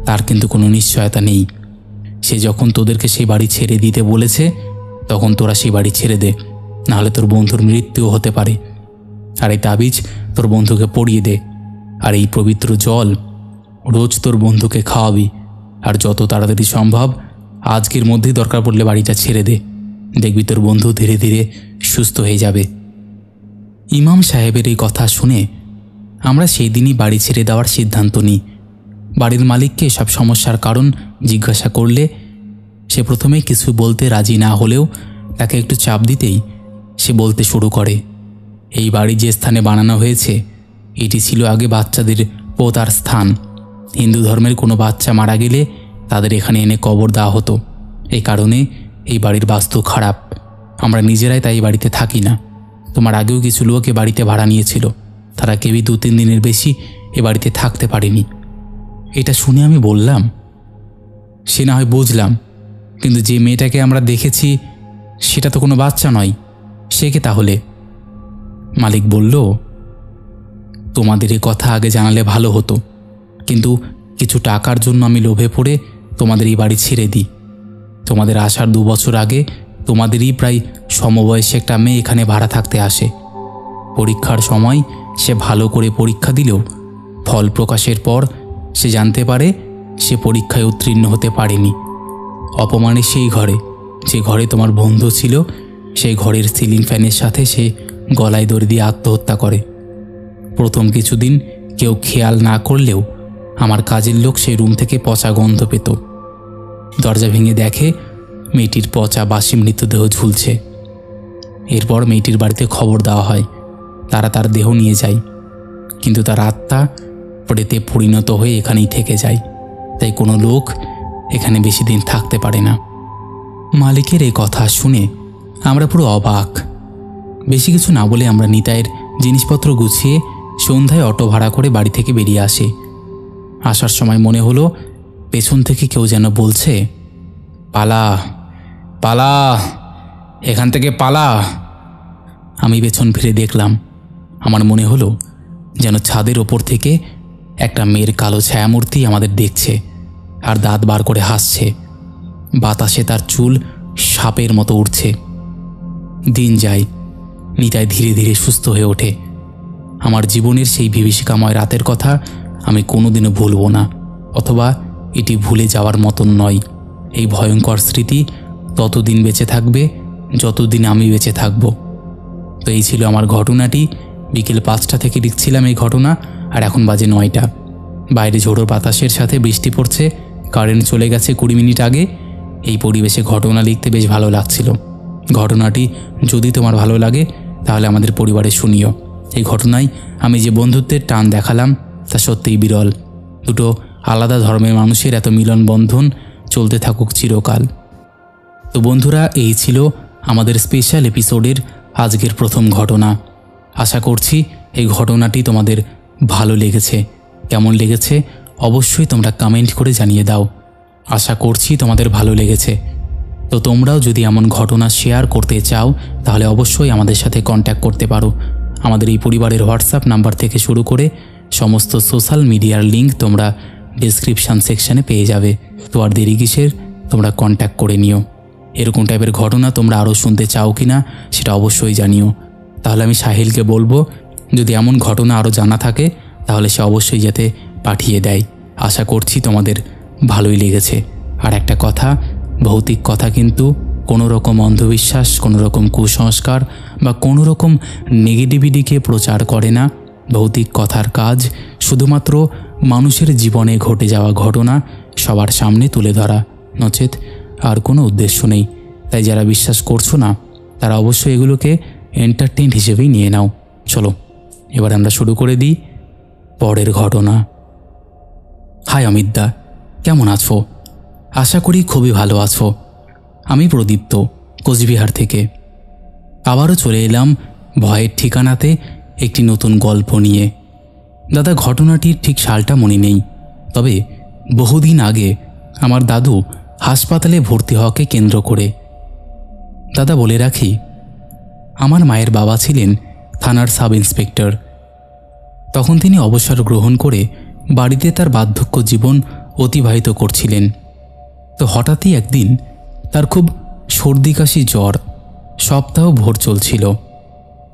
Speaker 1: তার কিন্তু কোনো নিশ্চয়তা নেই। সে যখন তোদেরকে সেই বাড়ি ছেড়ে দিতে বলেছে তখন তোরা সেই বাড়ি ছেড়ে দে, নাহলে তোর বন্ধুর মৃত্যুও হতে পারে। আর এই তাবিজ তোর বন্ধুকে পরিয়ে দে, আর এই পবিত্র জল রোজ তোর বন্ধুকে খাওয়াবি। আর যত তাড়াতাড়ি সম্ভব আজকের মধ্যেই দরকার পড়লে বাড়িটা ছেড়ে দে, দেখবি তোর বন্ধু ধীরে ধীরে সুস্থ হয়ে যাবে। ইমাম সাহেবের এই কথা শুনে আমরা সেই দিনই বাড়ি ছেড়ে দেওয়ার সিদ্ধান্ত নিই। বাড়ির মালিককে সব সমস্যার কারণ জিজ্ঞাসা করলে সে প্রথমে কিছু বলতে রাজি না হলেও তাকে একটু চাপ দিতেই সে বলতে শুরু করে, এই বাড়ি যে স্থানে বানানো হয়েছে এটি ছিল আগে বাচ্চাদের পোতার স্থান। হিন্দু ধর্মের কোনো বাচ্চা মারা গেলে তাদের এখানে এনে কবর দেওয়া হতো। এই কারণে এই বাড়ির বাস্তু খারাপ। আমরা নিজেরাই তাই বাড়িতে থাকি না। তোমার আগেও কিছু লোক এ বাড়িতে ভাড়া নিয়েছিল, তারা কেউই 2-3 দিনের বেশি এ বাড়িতে থাকতে পারেনি। এটা শুনে আমি বললাম, সে না হয় বুঝলাম, কিন্তু যে মেয়েটাকে আমরা দেখেছি সেটা তো কোনো বাচ্চা নয়, সে কে তাহলে? মালিক বলল, তোমাদের এ কথা আগে জানালে ভালো হতো, কিন্তু কিছু টাকার জন্য আমি লোভে পড়ে তোমাদের এই বাড়ি ছেড়ে দিই। তোমাদের আসার 2 বছর আগে তোমাদেরই প্রায় সমবয়সী একটা মেয়ে এখানে ভাড়া থাকতে আসে। পরীক্ষার সময় সে ভালো করে পরীক্ষা দিলেও ফল প্রকাশের পর সে জানতে পারে সে পরীক্ষায় উত্তীর্ণ হতে পারেনি। অপমানে সেই ঘরে, যে ঘরে তোমার বন্ধু ছিল, সেই ঘরের সিলিং ফ্যানের সাথে সে গলায় দড়ি দিয়ে আত্মহত্যা করে। প্রথম কিছুদিন কেউ খেয়াল না করলেও আমার কাজের লোক সেই রুম থেকে পচা গন্ধ পেত। দরজা ভেঙে দেখে মেয়েটির পচা বাসি মৃতদেহ ঝুলছে। এরপর মেয়েটির বাড়িতে খবর দেওয়া হয়, তারা তার দেহ নিয়ে যায়, কিন্তু তার আত্মা প্রেতে পরিণত হয়ে এখানেই থেকে যায়। তাই কোনো লোক এখানে বেশি দিন থাকতে পারে না। মালিকের এই কথা শুনে আমরা পুরো অবাক। বেশি কিছু না বলে আমরা নিতাইয়ের জিনিসপত্র গুছিয়ে সন্ধ্যায় অটো ভাড়া করে বাড়ি থেকে বেরিয়ে আসি। আসার সময় মনে হলো পেছন থেকে কেউ যেন বলছে, পালা পালা, এখান থেকে পালা। আমি পেছন ফিরে দেখলাম, আমার মনে হলো যেন ছাদের ওপর থেকে একটা মেয়ের কালো ছায়ামূর্তি আমাদের দেখছে আর দাঁত বার করে হাসছে। বাতাসে তার চুল সাপের মতো উড়ছে। দিন যায়, নিতাই ধীরে ধীরে সুস্থ হয়ে ওঠে। আমার জীবনের সেই বিভীষিকাময় রাতের কথা আমি কোনোদিনও ভুলব না, অথবা এটি ভুলে যাওয়ার মতন নয়। এই ভয়ঙ্কর স্মৃতি ততদিন বেঁচে থাকবে যতদিন আমি বেঁচে থাকব। তো এই ছিল আমার ঘটনাটি। বিকেল 5টা থেকে লিখছিলাম এই ঘটনা, আর এখন বাজে 9টা। বাইরে ঝোড়ো বাতাসের সাথে বৃষ্টি পড়ছে, কারেন্ট চলে গেছে 20 মিনিট আগে। এই পরিবেশে ঘটনা লিখতে বেশ ভালো লাগছিল। ঘটনাটি যদি তোমার ভালো লাগে তাহলে আমাদের পরিবারে শুনিও। এই ঘটনায় আমি যে বন্ধুত্বের টান দেখালাম তা সত্যিই বিরল। দুটো আলাদা ধর্মের মানুষের এত মিলন বন্ধন চলতে থাকুক চিরকাল। তো বন্ধুরা, এই ছিল আমাদের স্পেশাল এপিসোডের আজকের প্রথম ঘটনা। আশা করছি এই ঘটনাটি তোমাদের ভালো লেগেছে। কেমন লেগেছে অবশ্যই তোমরা কমেন্ট করে জানিয়ে দাও। আশা করছি তোমাদের ভালো লেগেছে। তো তোমরাও যদি এমন ঘটনা শেয়ার করতে চাও তাহলে অবশ্যই আমাদের সাথে কন্ট্যাক্ট করতে পারো। আমাদের এই পরিবারের হোয়াটসঅ্যাপ নাম্বার থেকে শুরু করে সমস্ত সোশ্যাল মিডিয়ার লিঙ্ক তোমরা ডেসক্রিপশান সেকশানে পেয়ে যাবে। তো আর দেরি কিসের, তোমরা কন্ট্যাক্ট করে নিও। এরকম টাইপের ঘটনা তোমরা আরও শুনতে চাও কি না সেটা অবশ্যই জানিও। তাহলে আমি সাহিলকে বলবো যদি এমন ঘটনা আরও জানা থাকে তাহলে সে অবশ্যই যাতে পাঠিয়ে দেয়। আশা করছি তোমাদের ভালোই লেগেছে। আর একটা কথা, ভৌতিক কথা কিন্তু কোনো রকম অন্ধবিশ্বাস, কোনো রকম কুসংস্কার বা কোনো রকম নেগেটিভিটিকে প্রচার করে না। ভৌতিক কথার কাজ শুধুমাত্র মানুষের জীবনে ঘটে যাওয়া ঘটনা সবার সামনে তুলে ধরা, নচেত আর কোনো উদ্দেশ্য নেই। তাই যারা বিশ্বাস করছো না তারা অবশ্যই এগুলোকে এন্টারটেইন হিসেবেই নিয়ে নাও। চলো এবার আমরা শুরু করে দিই পরের ঘটনা। হাই অমিতদা, কেমন আছো? আশা করি খুবই ভালো আছো। আমি প্রদীপ্ত, কোচবিহার থেকে। আবারও চলে এলাম ভয়ের ঠিকানাতে একটি নতুন গল্প নিয়ে। দাদা, ঘটনাটির ঠিক সালটা মনে নেই, তবে বহুদিন আগে আমার দাদু হাসপাতালে ভর্তি হওয়াকে কেন্দ্র করে। দাদা, বলে রাখি, আমার মায়ের বাবা ছিলেন থানার সাব ইন্সপেক্টর। তখন তিনি অবসর গ্রহণ করে বাড়িতে তার বার্ধক্য জীবন অতিবাহিত করছিলেন। তো হঠাৎই একদিন তার খুব সর্দি কাশি জ্বর, সপ্তাহ ভোর চলছিল।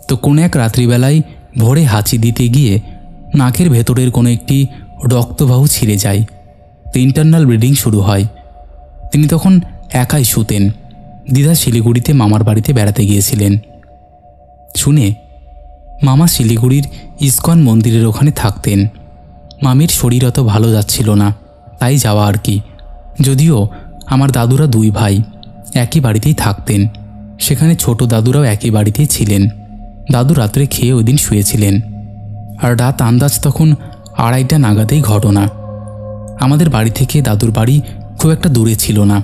Speaker 1: তো কোনো এক রাত্রিবেলায় ভোরে হাঁচি দিতে গিয়ে নাকের ভেতরের কোনো একটি রক্তবাহু ছিঁড়ে যায়। তো ইন্টারনাল ব্লিডিং শুরু হয়। তিনি তখন একাই শুতেন। দিদা শিলিগুড়িতে মামার বাড়িতে বেড়াতে গিয়েছিলেন। শুনে মামা শিলিগুড়ির ইস্কন মন্দিরের ওখানে থাকতেন। মামির শরীর অত ভালো যাচ্ছিল না, তাই যাওয়া আর কি। যদিও আমার দাদুরা দুই ভাই একই বাড়িতেই থাকতেন, সেখানে ছোট দাদুরাও একই বাড়িতেই ছিলেন। দাদু রাত্রে খেয়ে ওই দিন শুয়েছিলেন, আর রাত আন্দাজ তখন 2:30 নাগাদেই ঘটনা। আমাদের বাড়ি থেকে দাদুর বাড়ি খুব একটা দূরে ছিল না,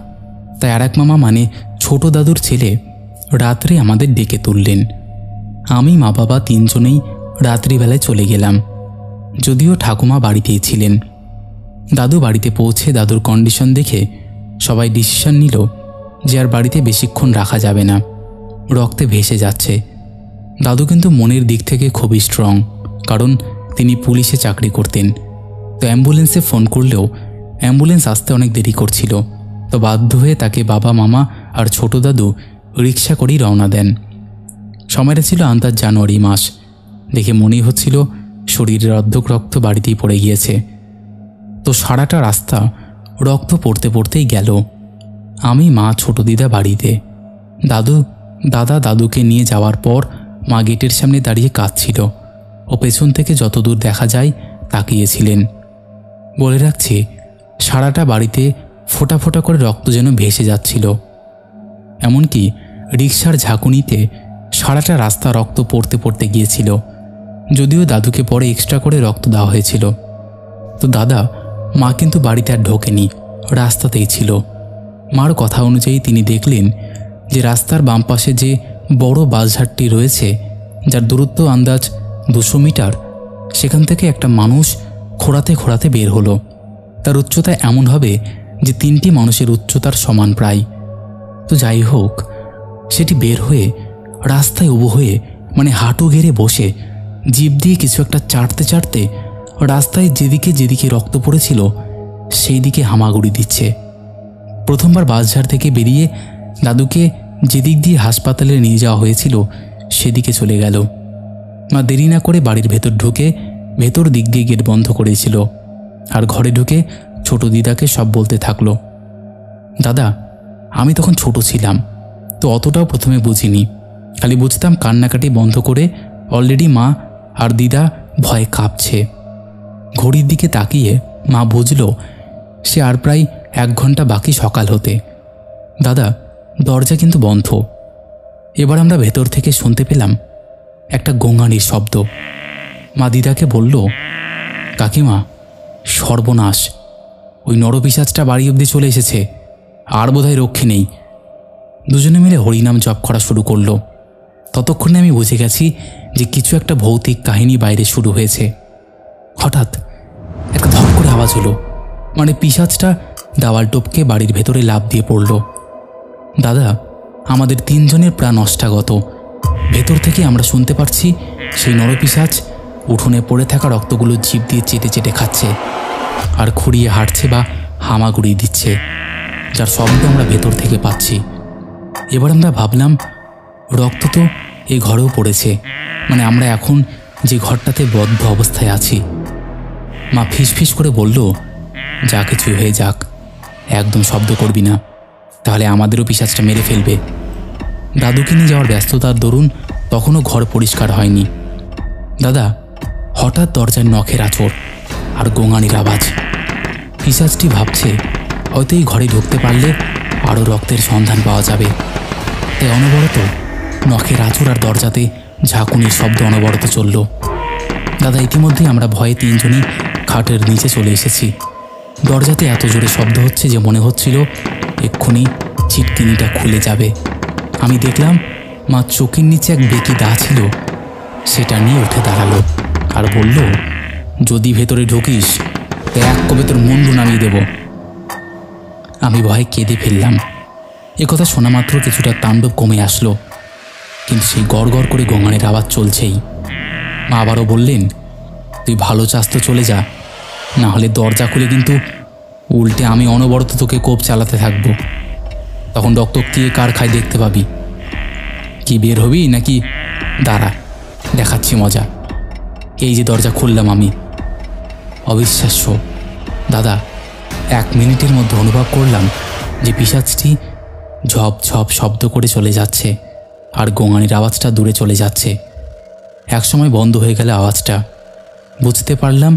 Speaker 1: তাই আর এক মামা মানে ছোট দাদুর ছেলে রাত্রে আমাদের ডেকে তুললেন। আমি, মা, বাবা তিনজনেই রাত্রিবেলায় চলে গেলাম, যদিও ঠাকুমা বাড়িতেই ছিলেন। দাদু বাড়িতে পৌঁছে দাদুর কন্ডিশন দেখে সবাই ডিসিশন নিল যে আর বাড়িতে বেশিক্ষণ রাখা যাবে না, রক্তে ভেসে যাচ্ছে। দাদু কিন্তু মনের দিক থেকে খুবই স্ট্রং, কারণ তিনি পুলিশে চাকরি করতেন। তো অ্যাম্বুলেন্সে ফোন করলেও অ্যাম্বুলেন্স আসতে অনেক দেরি করছিল, তো বাধ্য হয়ে তাকে বাবা, মামা আর ছোট দাদু রিক্সা করেই রওনা দেন। সময়টা ছিল আন্দাজ জানুয়ারি মাস। দেখে মনেই হচ্ছিল শরীরের অর্ধেক রক্ত বাড়িতেই পড়ে গিয়েছে। তো সারাটা রাস্তা রক্ত পড়তে পড়তেই গেল। আমি, মা, ছোট দিদা বাড়িতে। দাদা দাদুকে নিয়ে যাওয়ার পর মা গেটের সামনে দাঁড়িয়ে কাঁদছিল ও পেছন থেকে যতদূর দেখা যায় তাকিয়েছিলেন। বলে রাখছি, সারাটা বাড়িতে ফোঁটা ফোঁটা করে রক্ত যেন ভেসে যাচ্ছিল। এমনকি রিকশার ঝাঁকুনিতে সারাটা রাস্তা রক্ত পড়তে পড়তে গিয়েছিল, যদিও দাদুকে পরে এক্সট্রা করে রক্ত দেওয়া হয়েছিল। তো মা কিন্তু বাড়িতে আর ঢোকেনি, রাস্তাতেই ছিল। মার কথা অনুযায়ী তিনি দেখলেন যে রাস্তার বাম পাশে যে বড় বাঁশঝাড়টি রয়েছে, যার দূরত্ব আন্দাজ 200 মিটার, সেখান থেকে একটা মানুষ খোঁড়াতে খোঁড়াতে বের হলো। তার উচ্চতা এমন হবে যে 3টি মানুষের উচ্চতার সমান প্রায়। তো যাই হোক, সেটি বের হয়ে রাস্তায় উবু হয়ে মানে হাঁটু গেড়ে বসে জিভ দিয়ে কিছু একটা চাটতে চাটতে রাস্তায় যেদিকে যেদিকে রক্ত পড়েছিল সেই দিকে হামাগুড়ি দিচ্ছে। প্রথমবার বাসঝাড় থেকে বেরিয়ে দাদুকে যেদিক দিয়ে হাসপাতালে নিয়ে যাওয়া হয়েছিল সেদিকে চলে গেল। মা দেরি না করে বাড়ির ভেতর ঢুকে ভেতর দিক দিয়ে গেট বন্ধ করেছিল, আর ঘরে ঢুকে ছোট দিদাকে সব বলতে থাকলো। দাদা, আমি তখন ছোট ছিলাম, তো অতটাও প্রথমে বুঝিনি, খালি বুঝতাম কান্নাকাটি বন্ধ করে অলরেডি মা আর দিদা ভয়ে কাঁপছে। ঘড়ির দিকে তাকিয়ে মা বুঝল সে আর প্রায় 1 ঘন্টা বাকি সকাল হতে। দাদা, দরজা কিন্তু বন্ধ। এবার আমরা ভেতর থেকে শুনতে পেলাম একটা গোঙানির শব্দ। মা দিদাকে বলল, কাকিমা, সর্বনাশ, ওই নরপিশাচটা বাড়ি অবধি চলে এসেছে, আর বোধহয় রক্ষে নেই। দুজনে মিলে হরিনাম জপ করা শুরু করলো। ততক্ষণে আমি বুঝে গেছি যে কিছু একটা ভৌতিক কাহিনী বাইরে শুরু হয়েছে। হঠাৎ একটা ধপ করে আওয়াজ হলো, মানে পিশাচটা দেওয়াল টপকে বাড়ির ভেতরে লাফ দিয়ে পড়ল। দাদা, আমাদের 3 জনের প্রাণ অষ্টাগত। ভেতর থেকে আমরা শুনতে পারছি সেই নরপিশাচ উঠোনে পড়ে থাকা রক্তগুলো জিভ দিয়ে চেটে চেটে খাচ্ছে আর খুঁড়িয়ে হাঁটছে বা হামাগুড়ি দিচ্ছে, যার শব্দ আমরা ভেতর থেকে পাচ্ছি। এবার আমরা ভাবলাম রক্ত তো এই ঘরেও পড়েছে, মানে আমরা এখন যে ঘরটাতে বদ্ধ অবস্থায় আছি। মা ফিসফিস করে বলল, যা কিছু হয়ে যাক, একদম শব্দ করবি না, তাহলে আমাদেরও পিশাচটা মেরে ফেলবে। দাদুকে নিয়ে যাওয়ার ব্যস্ততার দরুন তখনও ঘর পরিষ্কার হয়নি। দাদা, হঠাৎ দরজার নখের আঁচড় আর গোঙানির আওয়াজ। পিশাচটি ভাবছে হয়তো এই ঘরে ঢুকতে পারলে আরও রক্তের সন্ধান পাওয়া যাবে, তাই অনবরত নখের আঁচড় আর দরজাতে ঝাঁকুনির শব্দ অনবরত চলল। দাদা, ইতিমধ্যেই আমরা ভয়ে 3 জনই খাটের নিচে চলে এসেছি। দরজাতে এত জোরে শব্দ হচ্ছে যে মনে হচ্ছিল এক্ষুনি ছিটকিনিটা খুলে যাবে। আমি দেখলাম মা চোখের নিচে এক বেঁকি দা ছিল, সেটা নিয়ে উঠে দাঁড়ালো আর বলল, যদি ভেতরে ঢুকিস তো এক কবে তোর মুন্ডু নামিয়ে দেব। আমি ভয়ে কেঁদে ফেললাম। একথা শোনা মাত্র কিছুটা তাণ্ডব কমে আসলো, কিন্তু সেই গড় গড় করে গোঙানির আওয়াজ চলছেই। মা আবারও বললেন, তুই ভালো চাস তো চলে যা, না হলে দরজা খুলে কিন্তু উল্টে আমি অনবরত তোকে কোপ চালাতে থাকবো। তখন ডকটকিয়ে কার খায় দেখতে পাবি। কি বের হবি নাকি? দাঁড়া, দেখাচ্ছি মজা। এই যে দরজা খুললাম আমি। অবিশ্বাস্য দাদা, 1 মিনিটের মধ্যে অনুভব করলাম যে পিশাচটি ঝপ ঝপ শব্দ করে চলে যাচ্ছে, আর গোঙানির আওয়াজটা দূরে চলে যাচ্ছে। একসময় বন্ধ হয়ে গেল আওয়াজটা। বুঝতে পারলাম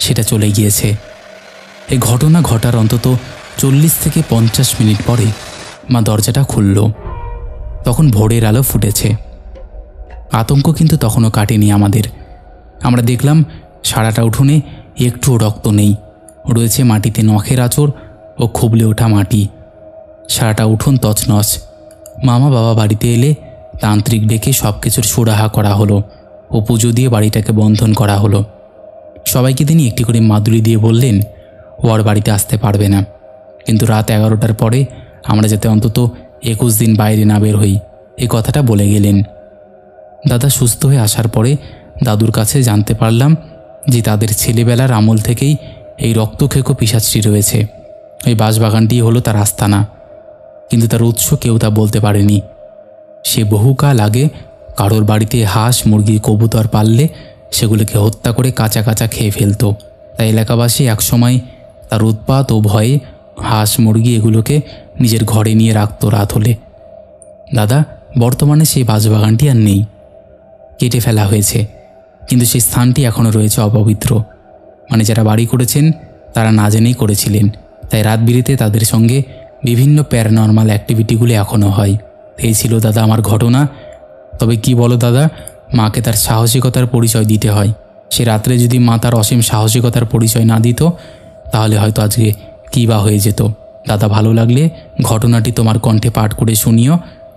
Speaker 1: সেটা চলে গিয়েছে। এই ঘটনা ঘটার অন্তত 40 থেকে 50 মিনিট পরে মা দরজাটা খুলল। তখন ভোরের আলো ফুটেছে। আতঙ্ক কিন্তু তখনও কাটেনি আমাদের। আমরা দেখলাম সারাটা উঠোনে একটুও রক্ত নেই, রয়েছে মাটিতে নখের আঁচড় ও খুবলে ওঠা মাটি। সারাটা উঠোন তছনছ। মামা বাবা বাড়িতে এলে তান্ত্রিক ডেকে সব কিছুর সুরাহা করা হলো ও পুজো দিয়ে বাড়িটাকে বন্ধন করা হলো। সবাইকে তিনি একটি করে মাদুলি দিয়ে বললেন ও আর বাড়িতে আসতে পারবে না, কিন্তু রাত 11টার পরে আমরা যাতে অন্তত 21 দিন বাইরে না বের হই, এই কথাটা বলে গেলেন। দাদা সুস্থ হয়ে আসার পরে দাদুর কাছে জানতে পারলাম যে তাদের ছেলেবেলার আমল থেকেই এই রক্তখেকো পিশাচটি রয়েছে। এই বাঁশবাগানটি হলো তার আস্তানা, কিন্তু তার উৎস কেউ তা বলতে পারেনি। সে বহুকাল আগে কারোর বাড়িতে হাঁস মুরগি কবুতর পাললে সেগুলোকে হত্যা করে কাঁচা কাঁচা খেয়ে ফেলত। তাই এলাকাবাসী একসময় তার উৎপাত ও ভয়ে হাঁস মুরগি এগুলোকে নিজের ঘরে নিয়ে রাখত রাত হলে। দাদা, বর্তমানে সেই বাঁশবাগানটি আর নেই, কেটে ফেলা হয়েছে, কিন্তু সেই স্থানটি এখনও রয়েছে অপবিত্র। মানে যারা বাড়ি করেছেন তারা না জেনেই করেছিলেন, তাই রাত বিরেতে তাদের সঙ্গে বিভিন্ন প্যারানর্মাল অ্যাক্টিভিটিগুলি এখনও হয়। এই ছিল দাদা আমার ঘটনা। তবে কি বলো দাদা, মাকে তার সাহসিকতার পরিচয় দিতে হয়। সে রাত্রে যদি মা তার অসীম সাহসিকতার পরিচয় না দিত তাহলে হয়তো আজকে কী বা হয়ে যেত। দাদা, ভালো লাগলে ঘটনাটি তোমার কণ্ঠে পাঠ করে শুনিও।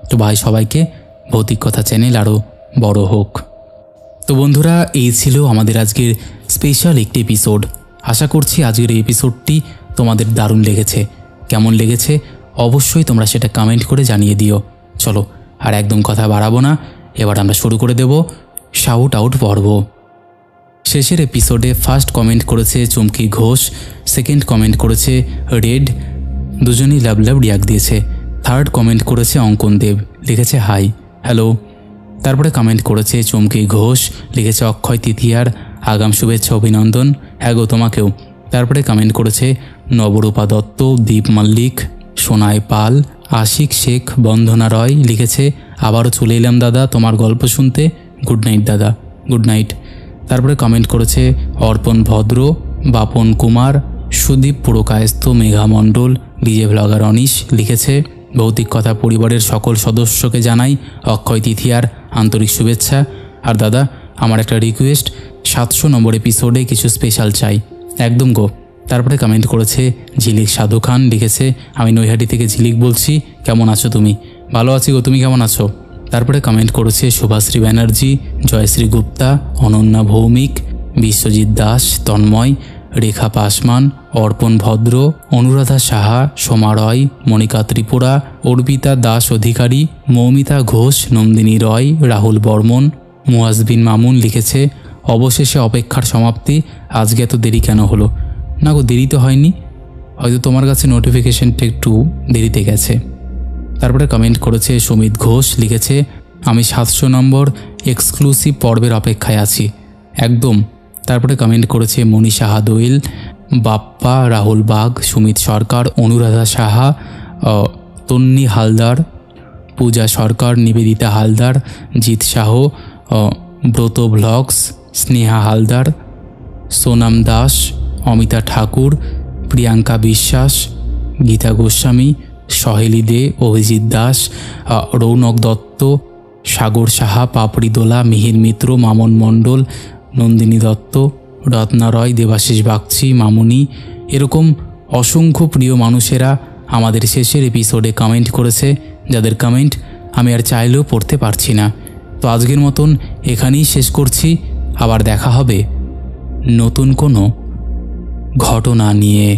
Speaker 1: তো ভাই, সবাইকে ভৌতিক কথা চ্যানেল আরও বড় হোক। তো বন্ধুরা, এই ছিল আমাদের আজকের স্পেশাল একটি এপিসোড। আশা করছি আজকের এই এপিসোডটি তোমাদের দারুণ লেগেছে। কেমন লেগেছে অবশ্যই তোমরা সেটা কমেন্ট করে জানিয়ে দিও। চলো আর একদম কথা বাড়াবো না, এবার আমরা শুরু করে দেব শাউট আউট পর্ব। শেষের এপিসোডে ফার্স্ট কমেন্ট করেছে চুমকি ঘোষ, সেকেন্ড কমেন্ট করেছে রেড, দুজনেই লাভ লাভ রিয়াক্ট দিয়েছে। থার্ড কমেন্ট করেছে অঙ্কন দেব, লিখেছে হাই হ্যালো। তারপরে কমেন্ট করেছে চুমকি ঘোষ, লিখেছে অক্ষয় তৃতীয়ার আগাম শুভেচ্ছা অভিনন্দন। হ্যাঁ গো, তোমাকেও। তারপরে কমেন্ট করেছে নবরূপা দত্ত, দীপ মল্লিক, সোনাই পাল, আশিক শেখ, বন্দনা রয়, লিখেছে আবারও চলে এলাম দাদা তোমার গল্প শুনতে। গুড নাইট দাদা, গুড নাইট। তারপরে কমেন্ট করেছে অর্পণ ভদ্র, বাপন কুমার, সুদীপ পুরকায়স্থ, মেঘা মণ্ডল, ডিজে ব্লগার অনিশ, লিখেছে ভৌতিক কথা পরিবারের সকল সদস্যকে জানাই অক্ষয় তৃতীয়ার আন্তরিক শুভেচ্ছা। আর দাদা, আমার একটা রিকোয়েস্ট, 700 নম্বর এপিসোডে কিছু স্পেশাল চাই, একদম গো। তারপরে কমেন্ট করেছে ঝিলিক সাধু খান, লিখেছে আমি নৈহাটি থেকে ঝিলিক বলছি, কেমন আছো তুমি? ভালো আছি গো, তুমি কেমন আছো? তারপরে কমেন্ট করেছে শুভাশ্রী ব্যানার্জি, জয়শ্রী গুপ্তা, অনন্যা ভৌমিক, বিশ্বজিৎ দাস, তন্ময়, রেখা পাসমান, অর্পণ ভদ্র, অনুরাধা সাহা, সোমা রয়, মনিকা ত্রিপুরা, অর্পিতা দাস অধিকারী, মৌমিতা ঘোষ, নন্দিনী রয়, রাহুল বর্মন, মুয়াজবিন মামুন, লিখেছে অবশেষে অপেক্ষার সমাপ্তি, আজকে এত দেরি কেন হলো? না গো, দেরি তো হয়নি, হয়তো তোমার কাছে নোটিফিকেশনটা একটু দেরিতে গেছে। তারপরে কমেন্ট করেছে সুমিত ঘোষ, লিখেছে আমি 700 নম্বর এক্সক্লুসিভ পর্বের অপেক্ষায় আছি, একদম। তারপরে কমেন্ট করেছে মনীষা দোয়েল, বাপ্পা, রাহুল বাগ, সুমিত সরকার, অনুরাধা সাহা, তন্নি হালদার, পূজা সরকার, নিবেদিতা হালদার, জিৎ শাহ, ব্রত ভ্লগস, স্নেহা হালদার, সোনাম দাস, অমিতা ঠাকুর, প্রিয়াঙ্কা বিশ্বাস, গীতা গোস্বামী, সহেলি দে, অভিজিৎ দাস, রৌনক দত্ত, সাগর সাহা, পাপড়ি দোলা, মিহির মিত্র, মামন মণ্ডল, নন্দিনী দত্ত, রত্না রয়, দেবাশিস বাগচি, মামুনি, এরকম অসংখ্য প্রিয় মানুষেরা আমাদের শেষের এপিসোডে কমেন্ট করেছে, যাদের কমেন্ট আমি আর চাইলেও পড়তে পারছি না। তো আজকের মতন এখানেই শেষ করছি, আবার দেখা হবে নতুন কোনো ঘটনা নিয়ে।